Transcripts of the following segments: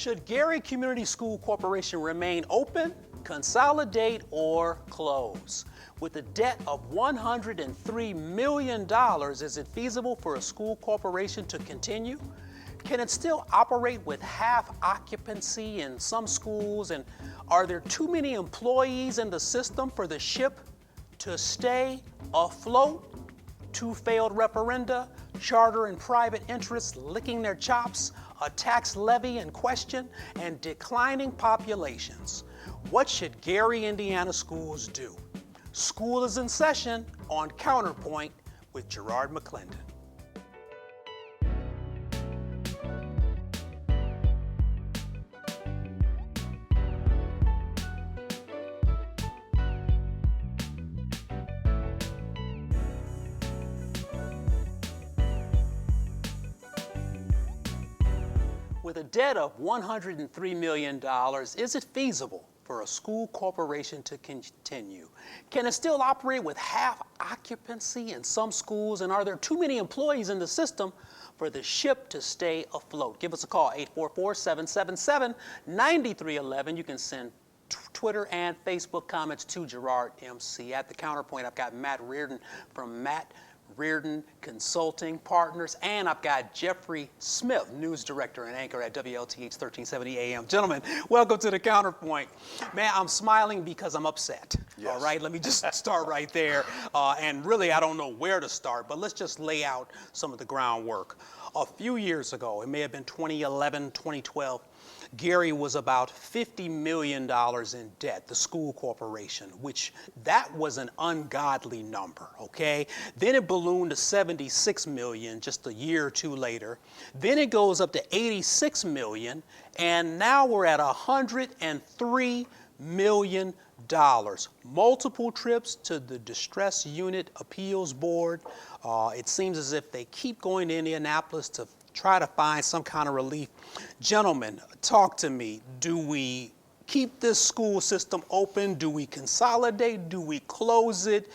Should Gary Community School Corporation remain open, consolidate, or close? With a debt of $103 million, is it feasible for a school corporation to continue? Can it still operate with half occupancy in some schools? And are there too many employees in the system for the ship to stay afloat? Two failed referenda, charter and private interests licking their chops, a tax levy in question, and declining populations. What should Gary, Indiana schools do? School is in session on CounterPoint with Gerard McClendon. With a debt of $103 million, is it feasible for a school corporation to continue? Can it still operate with half occupancy in some schools? And are there too many employees in the system for the ship to stay afloat? Give us a call, 844-777-9311. You can send Twitter and Facebook comments to Gerard MC. At the Counterpoint, I've got Matt Reardon from Matt Reardon Consulting Partners, and I've got Jeffrey Smith, news director and anchor at WLTH 1370 AM. Gentlemen, welcome to the Counterpoint. Man, I'm smiling because I'm upset. Yes. All right, let me just start right there. And really, I don't know where to start, but let's just lay out some of the groundwork. A few years ago, it may have been 2011, 2012, Gary was about $50 million in debt, the school corporation, which that was an ungodly number, okay? Then it ballooned to $76 million just a year or two later. Then it goes up to $86 million, and now we're at $103 million. Multiple trips to the Distress Unit Appeals Board. It seems as if they keep going to Indianapolis to try to find some kind of relief. Gentlemen, talk to me. Do we keep this school system open? Do we consolidate? Do we close it?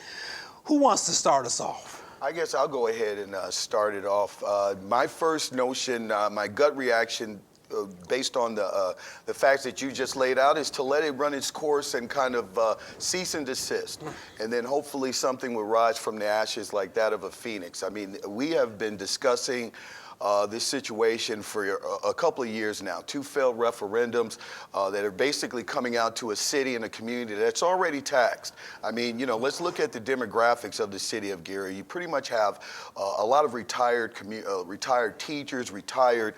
Who wants to start us off? I guess I'll go ahead and start it off. My first notion, my gut reaction, based on the facts that you just laid out, is to let it run its course and kind of cease and desist. And then hopefully something will rise from the ashes like that of a phoenix. I mean, we have been discussing this situation for a couple of years now. Two failed referendums that are basically coming out to a city and a community that's already taxed. I mean, you know, let's look at the demographics of the city of Gary. You pretty much have a lot of retired teachers, retired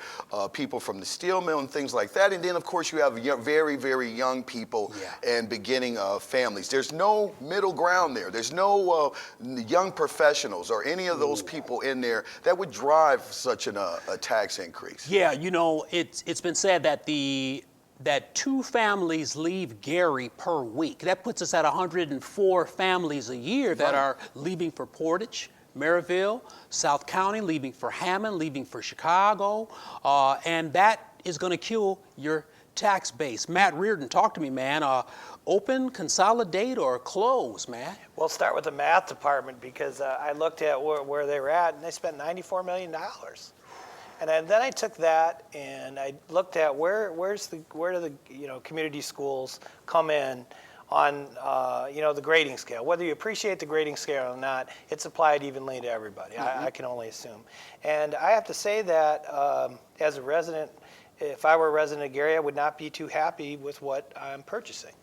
people from the steel mill and things like that. And then, of course, you have very, very young people and beginning families. There's no middle ground there. There's no young professionals or any of those people in there that would drive such a tax increase. Yeah, you know, it's been said that that two families leave Gary per week. That puts us at 104 families a year that are leaving for Portage, Maryville, South County, leaving for Hammond, leaving for Chicago, and that is going to kill your tax base. Matt Reardon, talk to me, man. Open, consolidate, or close, Matt? We'll start with the math department, because I looked at where they were at, and they spent $94 million. And then I took that and I looked at where do the community schools come in on the grading scale. Whether you appreciate the grading scale or not, it's applied evenly to everybody. I can only assume. And I have to say that as a resident, if I were a resident of Gary, I would not be too happy with what I'm purchasing.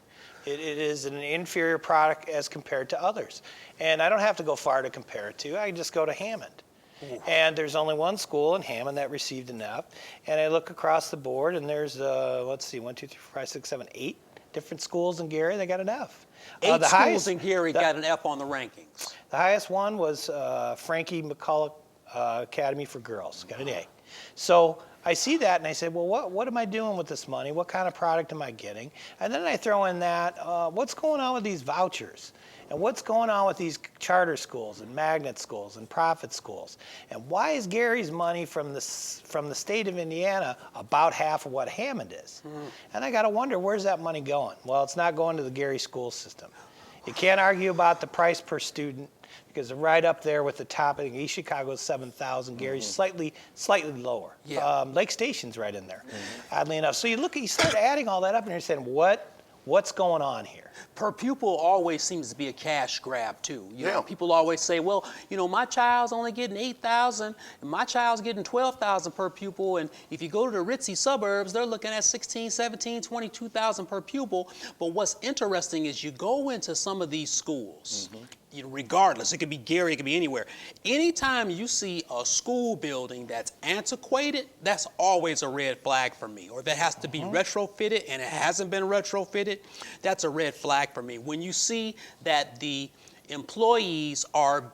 It is an inferior product as compared to others. And I don't have to go far to compare it to. I can just go to Hammond. Ooh. And there's only one school in Hammond that received an F. And I look across the board, and there's, let's see, 1, 2, 3, 4, 5, 6, 7, 8 different schools in Gary that got an F. Eight schools in Gary got an F on the rankings. The highest one was Frankie McCulloch Academy for Girls, got an A. So I see that and I say, well, what am I doing with this money? What kind of product am I getting? And then I throw in that, what's going on with these vouchers? And what's going on with these charter schools and magnet schools and profit schools? And why is Gary's money from the state of Indiana about half of what Hammond is? And I got to wonder, where's that money going? Well, it's not going to the Gary school system. You can't argue about the price per student because they're right up there with the top. I think East Chicago is 7,000. Gary's slightly lower. Yeah. Lake Station's right in there, oddly enough. So you start adding all that up, and you're saying, what's going on here? Per pupil always seems to be a cash grab too. You know, Yeah. people always say, well, you know, my child's only getting 8,000 and my child's getting 12,000 per pupil. And if you go to the ritzy suburbs, they're looking at 16, 17, 22,000 per pupil. But what's interesting is you go into some of these schools, you know, regardless, it could be Gary, it could be anywhere. Anytime you see a school building that's antiquated, that's always a red flag for me. Or that has to be retrofitted and it hasn't been retrofitted, that's a red flag for me. When you see that the employees are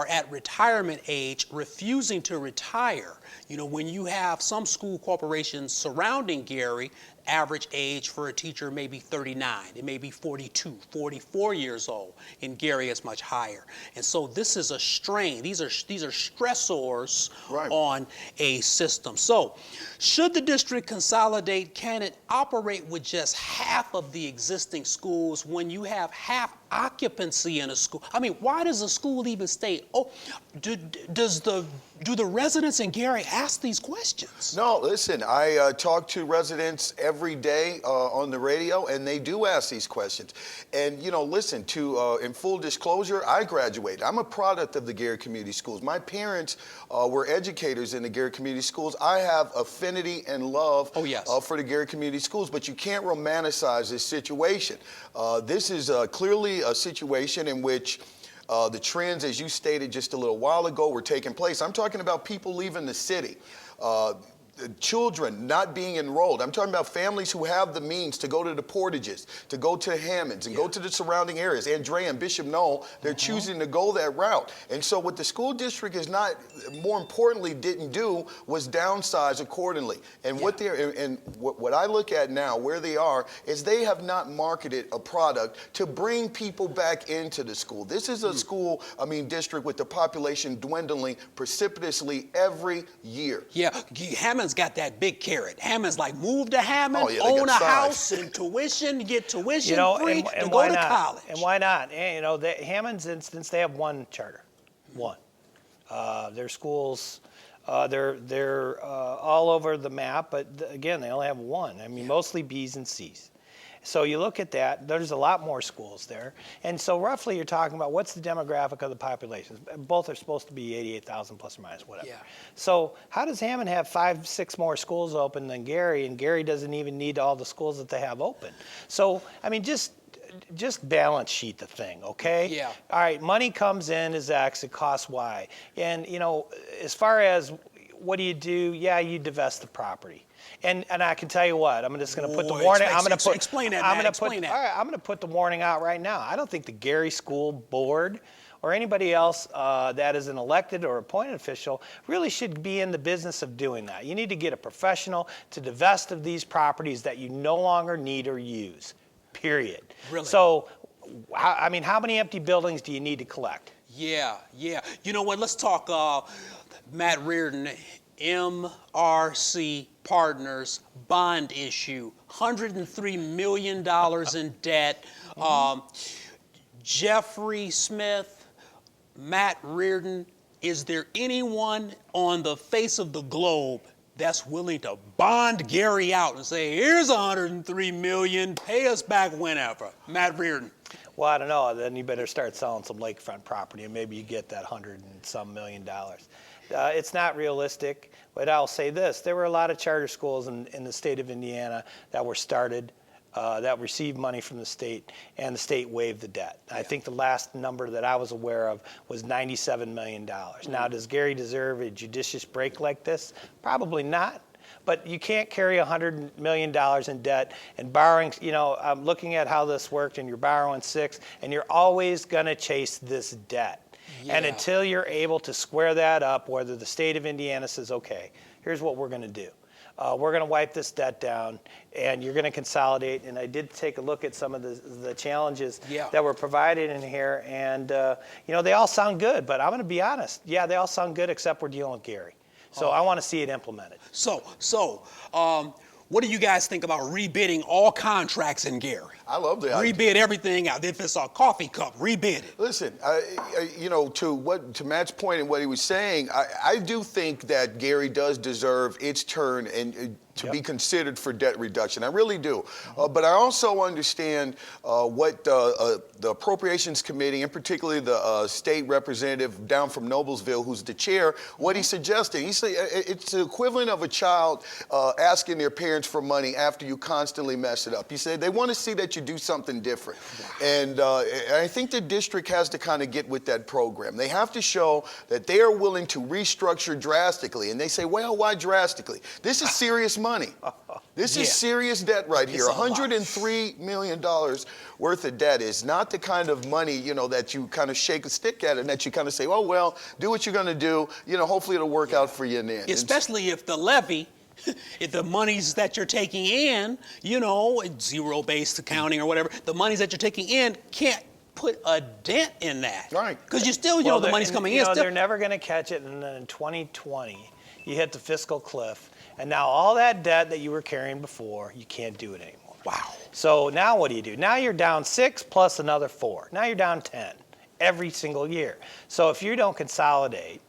at retirement age refusing to retire, you know, when you have some school corporations surrounding Gary, average age for a teacher may be 39, it may be 42, 44 years old. In Gary, it's much higher. And so this is a strain. These are stressors Right. on a system. So should the district consolidate? Can it operate with just half of the existing schools when you have half occupancy in a school? I mean, why does a school even stay? Oh, do the residents in Gary ask these questions? No, listen, I talk to residents every day on the radio, and they do ask these questions. And, you know, listen, in full disclosure, I graduated. I'm a product of the Gary Community Schools. My parents were educators in the Gary Community Schools. I have affinity and love for the Gary Community Schools, but you can't romanticize this situation. This is clearly a situation in which the trends, as you stated just a little while ago, were taking place. I'm talking about people leaving the city. Children not being enrolled. I'm talking about families who have the means to go to the Portages, to go to Hammonds, and go to the surrounding areas. Andrea and Bishop Knoll, they're choosing to go that route. And so what the school district is not, more importantly, didn't do was downsize accordingly. And what I look at now, where they are, is they have not marketed a product to bring people back into the school. This is a school, district with the population dwindling precipitously every year. Yeah, Hammond's got that big carrot. Hammond's like, move to Hammond, they own got a size. house and tuition, get tuition You know, free and to why go to not? college. And why not? And, you know, Hammond's instance, they have one charter, one. Their schools, they're all over the map, but again, they only have one. I mean, mostly B's and C's. So you look at that, there's a lot more schools there. And so roughly you're talking about what's the demographic of the populations. Both are supposed to be 88,000 plus or minus, whatever. Yeah. So how does Hammond have 5, 6 more schools open than Gary, and Gary doesn't even need all the schools that they have open? So, I mean, just balance sheet the thing, okay? Yeah. All right, money comes in as X, it costs Y. And, you know, as far as what do, yeah, you divest the property. And I can tell you what, I'm just going to put the warning. Explain that, Matt. Explain that. All right, I'm going to put the warning out right now. I don't think the Gary School Board or anybody else that is an elected or appointed official really should be in the business of doing that. You need to get a professional to divest of these properties that you no longer need or use, period. Really? So, I mean, how many empty buildings do you need to collect? Yeah. You know what, let's talk Matt Reardon, MRC Partners bond issue, $103 million in debt. Jeffrey Smith, Matt Reardon, is there anyone on the face of the globe that's willing to bond Gary out and say, here's $103 million, pay us back whenever? Matt Reardon. Well, I don't know. Then you better start selling some lakefront property, and maybe you get that $100 and some million. It's not realistic, but I'll say this. There were a lot of charter schools in the state of Indiana that were started, that received money from the state, and the state waived the debt. Yeah. I think the last number that I was aware of was $97 million. Now, does Gary deserve a judicious break like this? Probably not. But you can't carry $100 million in debt and borrowing, you know, I'm looking at how this worked, and you're borrowing 6, and you're always going to chase this debt. Yeah. And until you're able to square that up, whether the state of Indiana says, okay, here's what we're going to do. We're going to wipe this debt down, and you're going to consolidate. And I did take a look at some of the challenges that were provided in here, and you know, they all sound good. But I'm going to be honest. Yeah, they all sound good, except we're dealing with Gary. So I want to see it implemented. So What do you guys think about rebidding all contracts in Gary? I love the idea. Rebid everything out. If it's a coffee cup, rebid it. Listen, to Matt's point and what he was saying, I do think that Gary does deserve its turn and to be considered for debt reduction. I really do. But I also understand what the Appropriations Committee, and particularly the state representative down from Noblesville, who's the chair, what he's suggesting. He said it's the equivalent of a child asking their parents for money after you constantly mess it up. He said they want to see that you do something different. And I think the district has to kind of get with that program. They have to show that they are willing to restructure drastically. And they say, well, why drastically? This is serious money. This is serious debt right here. $103 million worth of debt is not the kind of money, that you kind of shake a stick at and that you kind of say, oh, well, do what you're going to do. Hopefully it'll work out for you in the end. Especially if the levy, if the monies that you're taking in, zero-based accounting or whatever, the monies that you're taking in can't put a dent in that. Right. Because you still, the money's coming in. They're never going to catch it, and then in 2020, you hit the fiscal cliff, and now all that debt that you were carrying before, you can't do it anymore. Wow. So now what do? Now you're down 6 plus another 4. Now you're down 10 every single year. So if you don't consolidate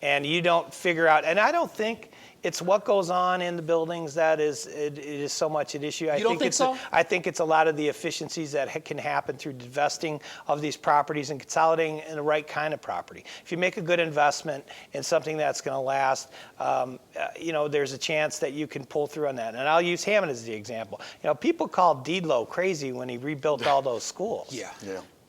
and you don't figure out, and I don't think it's what goes on in the buildings that it is so much an issue. You don't think so? I think it's a lot of the efficiencies that can happen through divesting of these properties and consolidating in the right kind of property. If you make a good investment in something that's going to last, there's a chance that you can pull through on that. And I'll use Hammond as the example. People called Deedlow crazy when he rebuilt all those schools. Yeah.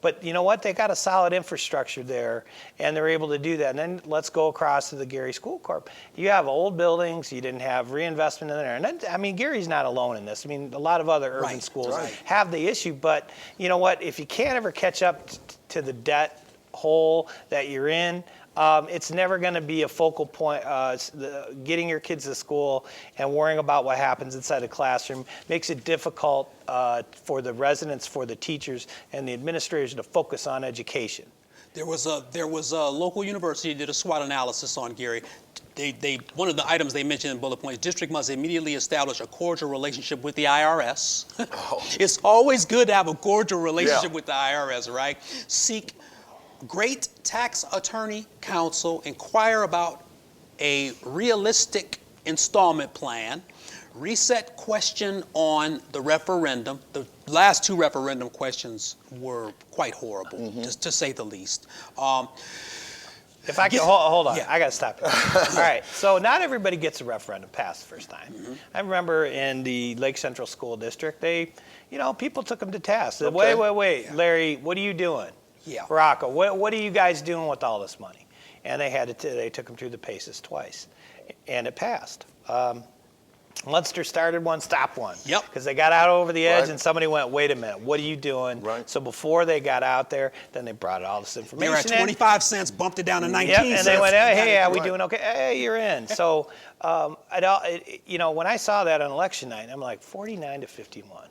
But you know what? They got a solid infrastructure there, and they're able to do that. And then let's go across to the Gary School Corp. You have old buildings. You didn't have reinvestment in there. And then, Gary's not alone in this. A lot of other urban schools have the issue. But you know what? If you can't ever catch up to the debt hole that you're in, it's never going to be a focal point. Getting your kids to school and worrying about what happens inside the classroom makes it difficult for the residents, for the teachers, and the administrators to focus on education. There was a local university that did a SWOT analysis on Gary. One of the items they mentioned in bullet points: district must immediately establish a cordial relationship with the IRS. It's always good to have a cordial relationship with the IRS, right? Seek great tax attorney counsel, inquire about a realistic installment plan, reset question on the referendum. The last 2 referendum questions were quite horrible, to say the least. If I can, hold on, I got to stop you. All right, so not everybody gets a referendum passed the first time. I remember in the Lake Central School District, people took them to task. Said, wait, Larry, what are you doing? Yeah. Rocco, what are you guys doing with all this money? And they took them through the paces twice, and it passed. Munster started one, stopped one. Yep. Because they got out over the edge, and somebody went, wait a minute, what are you doing? Right. So before they got out there, then they brought all this information They were at 25 cents, bumped it down to 19 cents. And they went, hey, are we doing okay? Hey, you're in. So, when I saw that on election night, I'm like, 49 to 51.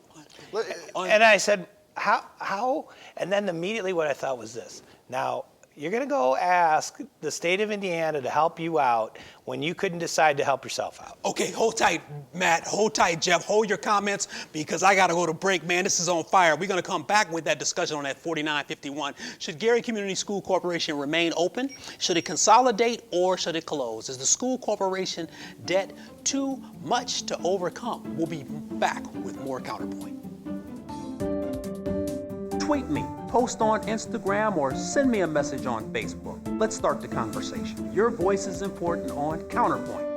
And I said, how? And then immediately what I thought was this. Now, you're going to go ask the state of Indiana to help you out when you couldn't decide to help yourself out. Okay, hold tight, Matt. Hold tight, Jeff. Hold your comments because I got to go to break, man. This is on fire. We're going to come back with that discussion on that 4951. Should Gary Community School Corporation remain open? Should it consolidate or should it close? Is the school corporation debt too much to overcome? We'll be back with more Counterpoint. Tweet me, post on Instagram, or send me a message on Facebook. Let's start the conversation. Your voice is important on Counterpoint.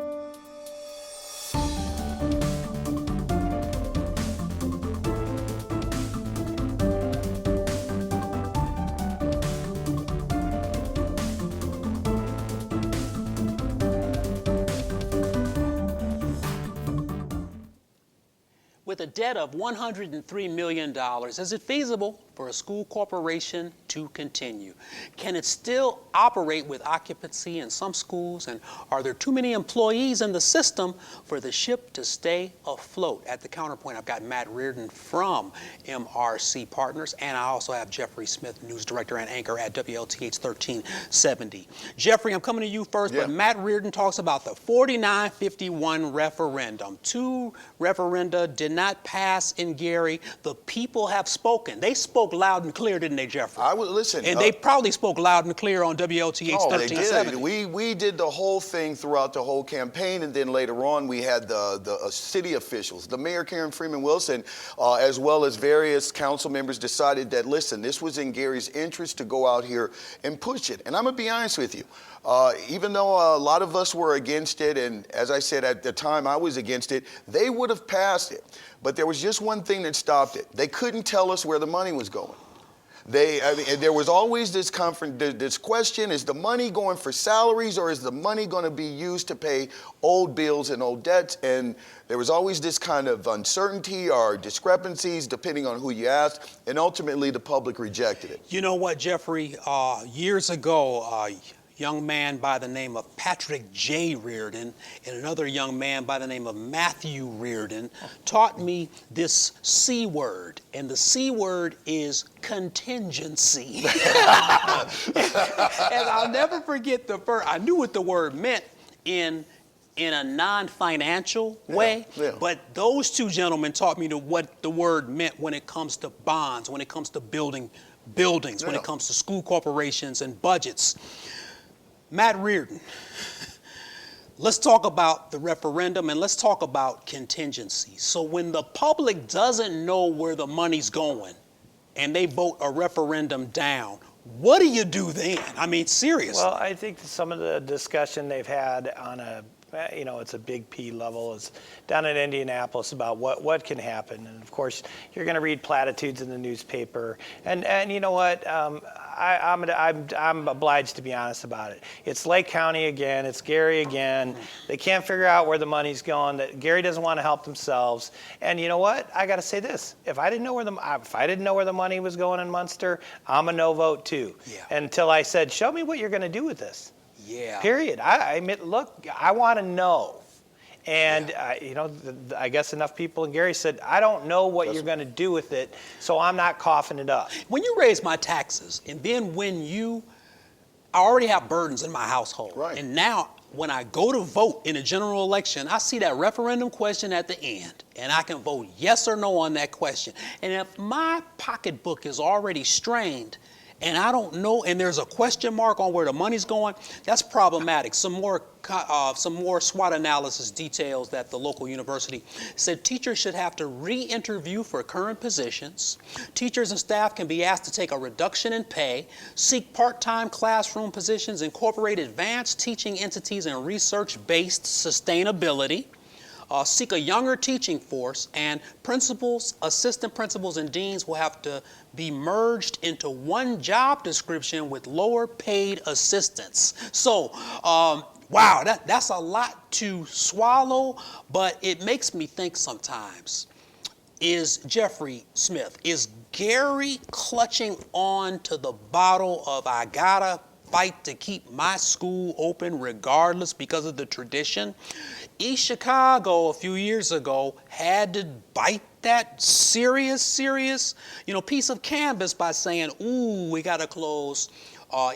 With a debt of $103 million, is it feasible for a school corporation to continue? Can it still operate with occupancy in some schools? And are there too many employees in the system for the ship to stay afloat? At the Counterpoint, I've got Matt Reardon from MRC Partners, and I also have Jeffrey Smith, news director and anchor at WLTH 1370. Jeffrey, I'm coming to you first, but Matt Reardon talks about the 4951 referendum. 2 referenda did not pass in Gary. The people have spoken. They spoke loud and clear, didn't they, Jeffrey? I would listen. And they probably spoke loud and clear on WLTH 1370. They did. We did the whole thing throughout the whole campaign, and then later on we had the city officials, the mayor, Karen Freeman Wilson, as well as various council members decided that, listen, this was in Gary's interest to go out here and push it. And I'm going to be honest with you. Even though a lot of us were against it, and as I said at the time I was against it, they would have passed it. But there was just one thing that stopped it. They couldn't tell us where the money was going. There was always this question, is the money going for salaries or is the money going to be used to pay old bills and old debts? And there was always this kind of uncertainty or discrepancies depending on who you asked, and ultimately the public rejected it. You know what, Jeffrey? Years ago, young man by the name of Patrick J. Reardon and another young man by the name of Matthew Reardon taught me this C word, and the C word is contingency. And I'll never forget I knew what the word meant in a non-financial way, but those 2 gentlemen taught me what the word meant when it comes to bonds, when it comes to buildings, when it comes to school corporations and budgets. Matt Reardon, let's talk about the referendum and let's talk about contingency. So when the public doesn't know where the money's going and they vote a referendum down, what do you do then? I mean, seriously. Well, I think some of the discussion they've had on it's a big P level, is down in Indianapolis about what can happen. And of course, you're going to read platitudes in the newspaper. And you know what? I'm obliged to be honest about it. It's Lake County again. It's Gary again. They can't figure out where the money's going. That Gary doesn't want to help themselves. And you know what? I got to say this: if I didn't know where the money was going in Munster, I'm a no vote too. Until I said, show me what you're going to do with this. Period. I mean, look, I want to know. And, I guess enough people in Gary said, I don't know what you're going to do with it, so I'm not coughing it up. When you raise my taxes, and then I already have burdens in my household. Right. And now, when I go to vote in a general election, I see that referendum question at the end, and I can vote yes or no on that question. And if my pocketbook is already strained, and I don't know, and there's a question mark on where the money's going, that's problematic. Some more SWOT analysis details that the local university said teachers should have to re-interview for current positions. Teachers and staff can be asked to take a reduction in pay, seek part-time classroom positions, incorporate advanced teaching entities and research-based sustainability. Seek a younger teaching force, and principals, assistant principals, and deans will have to be merged into one job description with lower paid assistants. So, wow, that's a lot to swallow, but it makes me think sometimes, Jeffrey Smith, is Gary clutching on to the bottle of I gotta fight to keep my school open regardless because of the tradition? East Chicago a few years ago had to bite that serious, piece of canvas by saying, ooh, we got to close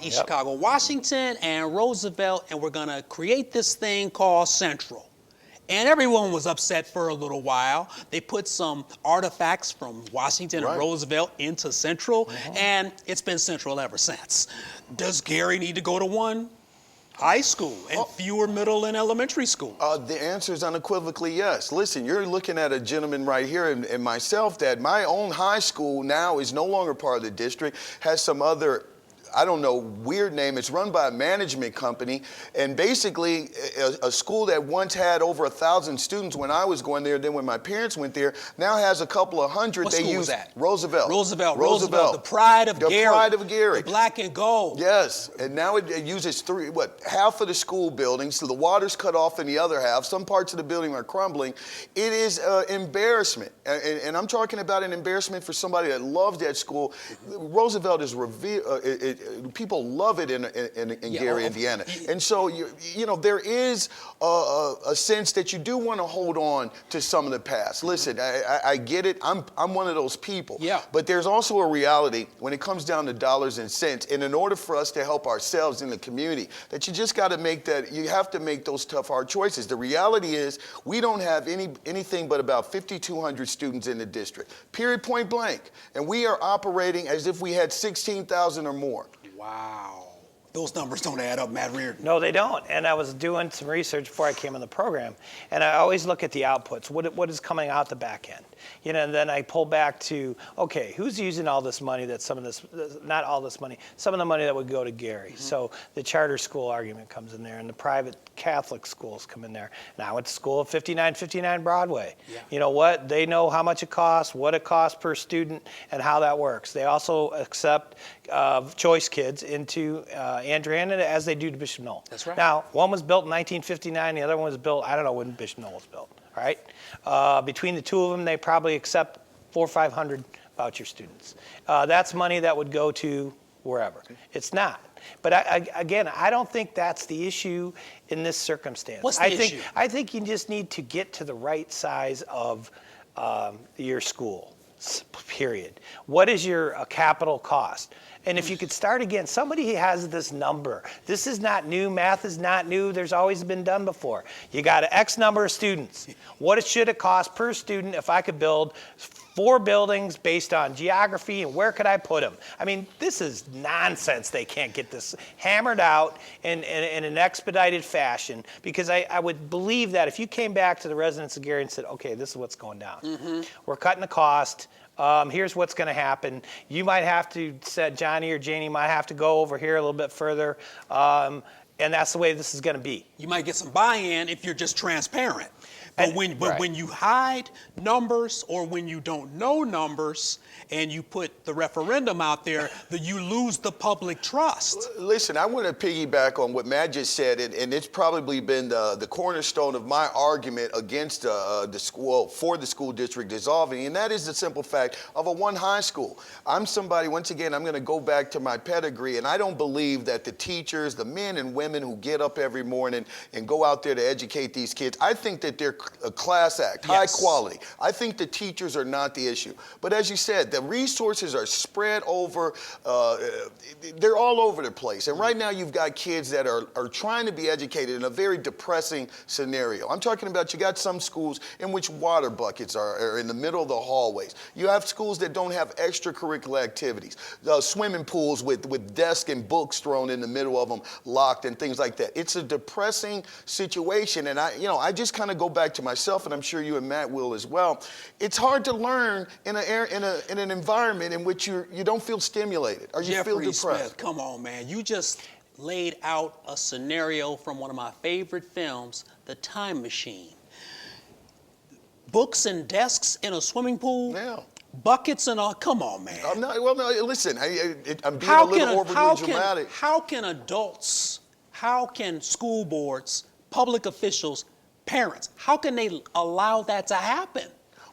East Chicago, Washington, and Roosevelt, and we're going to create this thing called Central. And everyone was upset for a little while. They put some artifacts from Washington and Roosevelt into Central, and it's been Central ever since. Does Gary need to go to one high school and fewer middle and elementary schools? The answer is unequivocally yes. Listen, you're looking at a gentleman right here and myself that my own high school now is no longer part of the district, has some other I don't know, weird name. It's run by a management company, and basically a school that once had over 1,000 students when I was going there, then when my parents went there, now has a couple of hundred. What they school use was that? Roosevelt, the pride of Gary. The pride of Gary. The black and gold. Yes, and now it uses half of the school building, so the water's cut off in the other half. Some parts of the building are crumbling. It is embarrassment, and I'm talking about an embarrassment for somebody that loves that school. Roosevelt is people love it in Gary, Indiana, and so you know there is a sense that you do want to hold on to some of the past. Listen, I get it. I'm one of those people. Yeah. But there's also a reality when it comes down to dollars and cents, and in order for us to help ourselves in the community, that you just got to you have to make those tough, hard choices. The reality is we don't have anything but about 5,200 students in the district, period, point blank. And we are operating as if we had 16,000 or more. Wow. Those numbers don't add up, Matt Reardon. No, they don't. And I was doing some research before I came on the program, and I always look at the outputs. What is coming out the back end? You know, and then I pull back to, okay, who's using all this money not all this money, some of the money that would go to Gary. So the charter school argument comes in there, and the private Catholic schools come in there. And I went to school at 5959 Broadway. Yeah. You know what? They know how much it costs, what it costs per student, and how that works. They also accept choice kids into Andreana as they do to Bishop Knoll. That's right. Now, one was built in 1959, the other one was built, I don't know when Bishop Knoll was built, all right? Between the two of them, they probably accept 400 or 500 voucher students. That's money that would go to wherever. It's not. But again, I don't think that's the issue in this circumstance. What's the issue? I think you just need to get to the right size of your school, period. What is your capital cost? And if you could start again, somebody has this number. This is not new. Math is not new. There's always been done before. You got an X number of students. What should it cost per student if I could build 4 buildings based on geography, and where could I put them? I mean, this is nonsense. They can't get this hammered out in an expedited fashion, because I would believe that if you came back to the residents of Gary and said, okay, this is what's going down. Mm-hmm. We're cutting the cost. Here's what's going to happen. You might have to, said Johnny or Janie might have to go over here a little bit further, and that's the way this is going to be. You might get some buy-in if you're just transparent. But when you hide numbers, or when you don't know numbers and you put the referendum out there, you lose the public trust. Listen, I want to piggyback on what Matt just said, and it's probably been the cornerstone of my argument against the school, for the school district dissolving, and that is the simple fact of a one high school. I'm somebody, once again, I'm going to go back to my pedigree, and I don't believe that the teachers, the men and women who get up every morning and go out there to educate these kids, I think that they're a class act, high quality. I think the teachers are not the issue. But as you said, the resources are spread over, they're all over the place. And right now you've got kids that are trying to be educated in a very depressing scenario. I'm talking about, you got some schools in which water buckets are in the middle of the hallways. You have schools that don't have extracurricular activities, swimming pools with desks and books thrown in the middle of them, locked and things like that. It's a depressing situation. And I just kind of go back to myself, and I'm sure you and Matt will as well. It's hard to learn in an environment in which you don't feel stimulated, or you feel depressed. Smith, come on, man. You just laid out a scenario from one of my favorite films, The Time Machine. Books and desks in a swimming pool. Yeah. Buckets and all. Come on, man. No, listen, I'm being a little overly dramatic. How can adults, how can school boards, public officials, parents, how can they allow that to happen?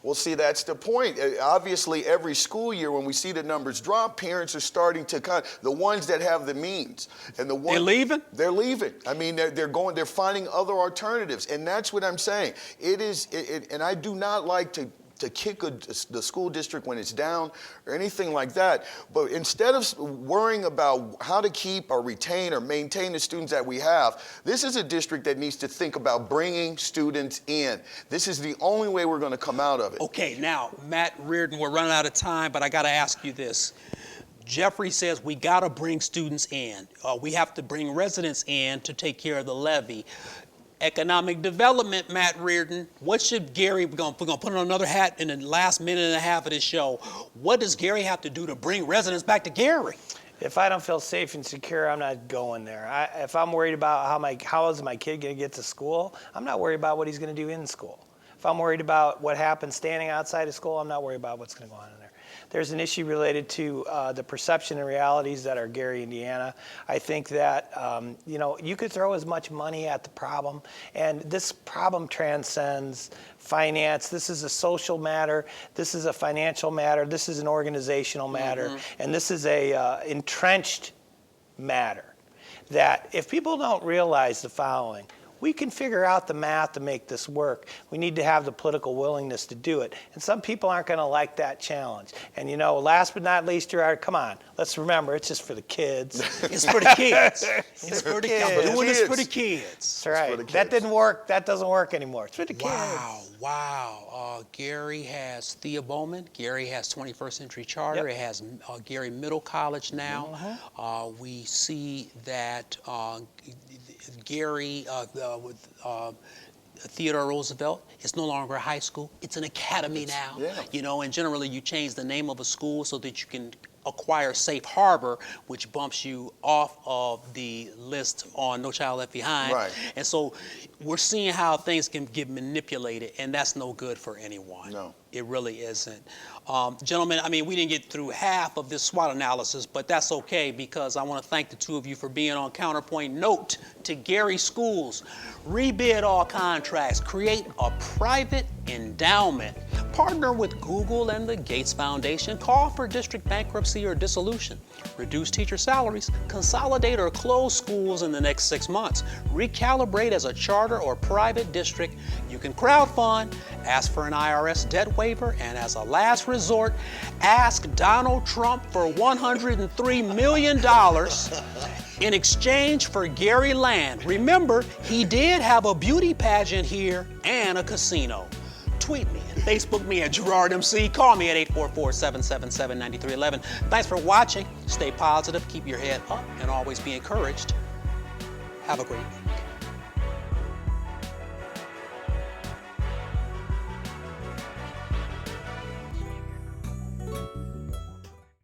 Well, see, that's the point. Obviously, every school year when we see the numbers drop, parents are starting to the ones that have the means, and the ones they're leaving. They're leaving. I mean, they're finding other alternatives, and that's what I'm saying. And I do not like to kick the school district when it's down or anything like that. But instead of worrying about how to keep or retain or maintain the students that we have, this is a district that needs to think about bringing students in. This is the only way we're going to come out of it. Okay, now, Matt Reardon, we're running out of time, but I got to ask you this. Jeffrey says we got to bring students in. We have to bring residents in to take care of the levy. Economic development, Matt Reardon. What should Gary, we're going to put on another hat in the last minute and a half of this show. What does Gary have to do to bring residents back to Gary? If I don't feel safe and secure, I'm not going there. If I'm worried about how is my kid going to get to school, I'm not worried about what he's going to do in school. If I'm worried about what happens standing outside of school, I'm not worried about what's going to go on in there. There's an issue related to the perception and realities that are Gary, Indiana. I think that you could throw as much money at the problem, and this problem transcends finance. This is a social matter. This is a financial matter. This is an organizational matter, and this is a entrenched matter. That if people don't realize the following, we can figure out the math to make this work. We need to have the political willingness to do it. And some people aren't going to like that challenge. And last but not least, Gerard, come on. Let's remember, it's just for the kids. It's for the kids. It's for the kids. I'm doing this for the kids. That's right. That didn't work. That doesn't work anymore. It's for the kids. Wow. Gary has Thea Bowman. Gary has 21st Century Charter. Yep. It has Gary Middle College now. We see that Gary with Theodore Roosevelt, it's no longer a high school. It's an academy now. Yeah. And generally you change the name of a school so that you can acquire safe harbor, which bumps you off of the list on No Child Left Behind. Right. And so we're seeing how things can get manipulated, and that's no good for anyone. No. It really isn't. Gentlemen, we didn't get through half of this SWOT analysis, but that's okay because I want to thank the two of you for being on Counterpoint. Note to Gary Schools, rebid all contracts, create a private endowment, partner with Google and the Gates Foundation, call for district bankruptcy or dissolution, reduce teacher salaries, consolidate or close schools in the next 6 months, recalibrate as a charter or private district. You can crowdfund, ask for an IRS debt waiver, and as a last resort, ask Donald Trump for $103 million in exchange for Gary land. Remember, he did have a beauty pageant here and a casino. Tweet me and Facebook me at Gerard MC. Call me at 844-777-9311. Thanks for watching. Stay positive, keep your head up, and always be encouraged. Have a great day.